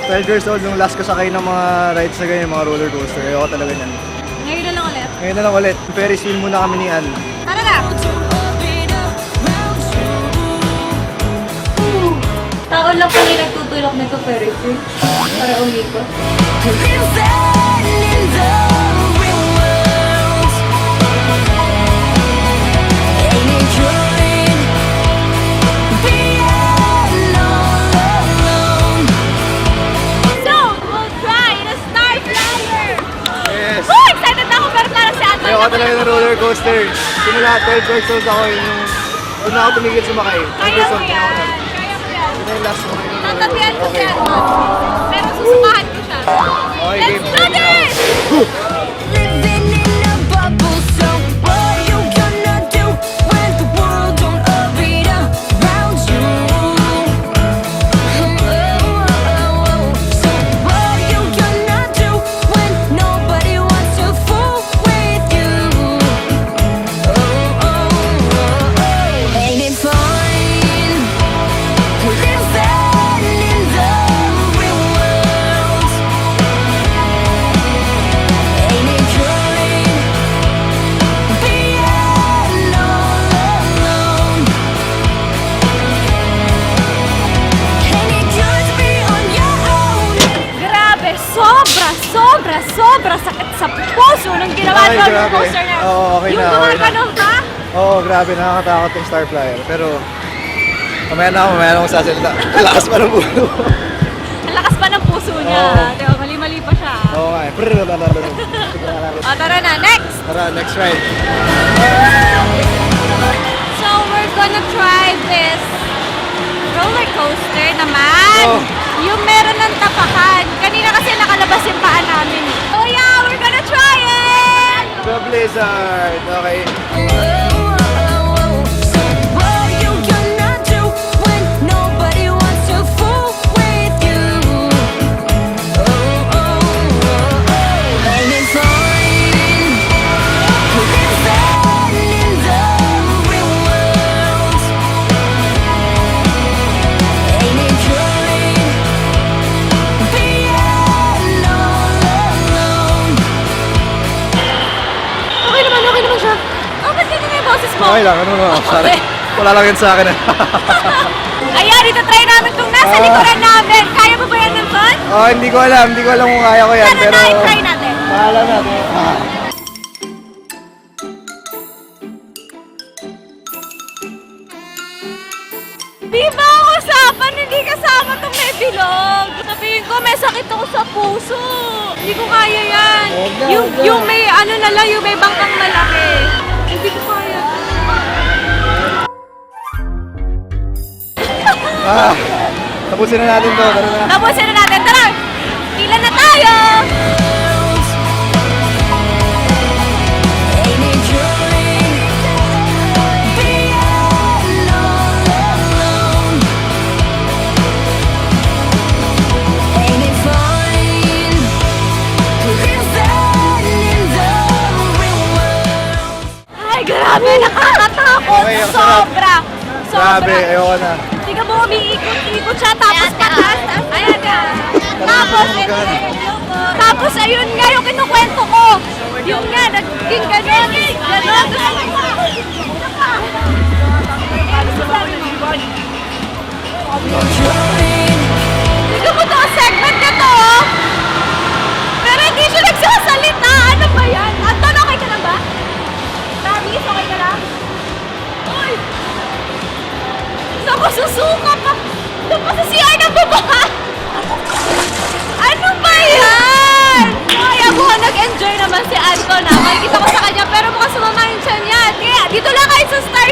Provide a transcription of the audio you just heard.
12 years old nung last ko sakay ng mga rides na ganyan, mga roller coaster. Ayoko talaga niyan. Ngayon na lang ulit. Ngayon na lang ulit. Ferris wheel muna kami ni Ann. Tara na! Taon lang pala nagtutulak nito Ferris wheel. Para umikot. Ayoko talaga ng roller coaster. Simula 12 years old ako yung una ako tumigil sumakay. Kaya mo yan. Kaya mo yan. Yun yung last sumakay. Tatabihan ko siya. Pero susukahan ko siya. Okay, Let's do this! Living in a bubble, so what you gonna do when the world don't orbit around you? So what you gonna do when nobody wants to fool with you? Ain't it fine living in the real world? Ain't it good being all alone? Ain't it good to be on your own? Grabe, sobra sakit sa puso nung ginawa Ay, roller grabe. coaster niya. Oo, okay Yung na, okay na. gumaganon ka? Oo, grabe. Nakakatakot yung Star Flyer. Pero, mamaya na akong sasalita. Lakas pa ng puso. Ang lakas pa ng puso niya. Oo. Diba, mali-mali pa siya. Oo nga eh. O, tara na, next! Tara, next ride. So, we're gonna try this roller coaster naman. Oh. Yung meron ng tapakan. Kanina kasi nakalabas yung paa namin. Oh yeah, we're gonna try it! The Blizzard. Okay. So what you gonna do when nobody wants to fool with you? Ain't it fine living in the real world? Ain't it good being all alone? Okay naman siya. Oh, ba't ganyan na yung boses mo? Okay lang. Ano na? Sorry. Okay. Wala lang yun sa akin eh. Ayan, ito try namin kung nasa likuran namin. Kaya mo ba yan ng fun? Oh, hindi ko alam. Hindi ko alam kung kaya ko yan. Tara Pero, na, i-try natin. Bahala natin. Di ba ako usapan, hindi kasama itong may bilog. Sabihin ko, may sakit ako sa puso. Hindi ko kaya yan. Huwag na, Yung, huwag na. yung may ano na lang, yung may bangkang malaki. Tapusin na natin to. Tara na. Tapusin na natin. Tara! Pila na tayo! Ain't it drooling? Being all alone. Ain't it fine? Living in the real world. Ay, grabe! Nakakatakot! Okay, ang sarap. Sobra! Grabe, Sobra! ayoko na. Tingnan mo, umiikot-ikot siya, tapos pataas. Ayan na. Tapos ayun nga yung kinukwento ko. Yung nga, naging ganun. Ganun. Tingnan mo to, segment na to. Oh. Pero hindi siya nagsasalita. Ano ba yan? Anton, okay ka na ba? Travis, okay ka na? Uy! Saan ko susuka pa? Doon pa sa CR ng baba! Ano ba yan? Kaya mo, nag-enjoy naman si Anton ha. Makikita ko sa kanya, pero mukhang sumama yung tiyan niya. Kaya, dito lang kayo sa Star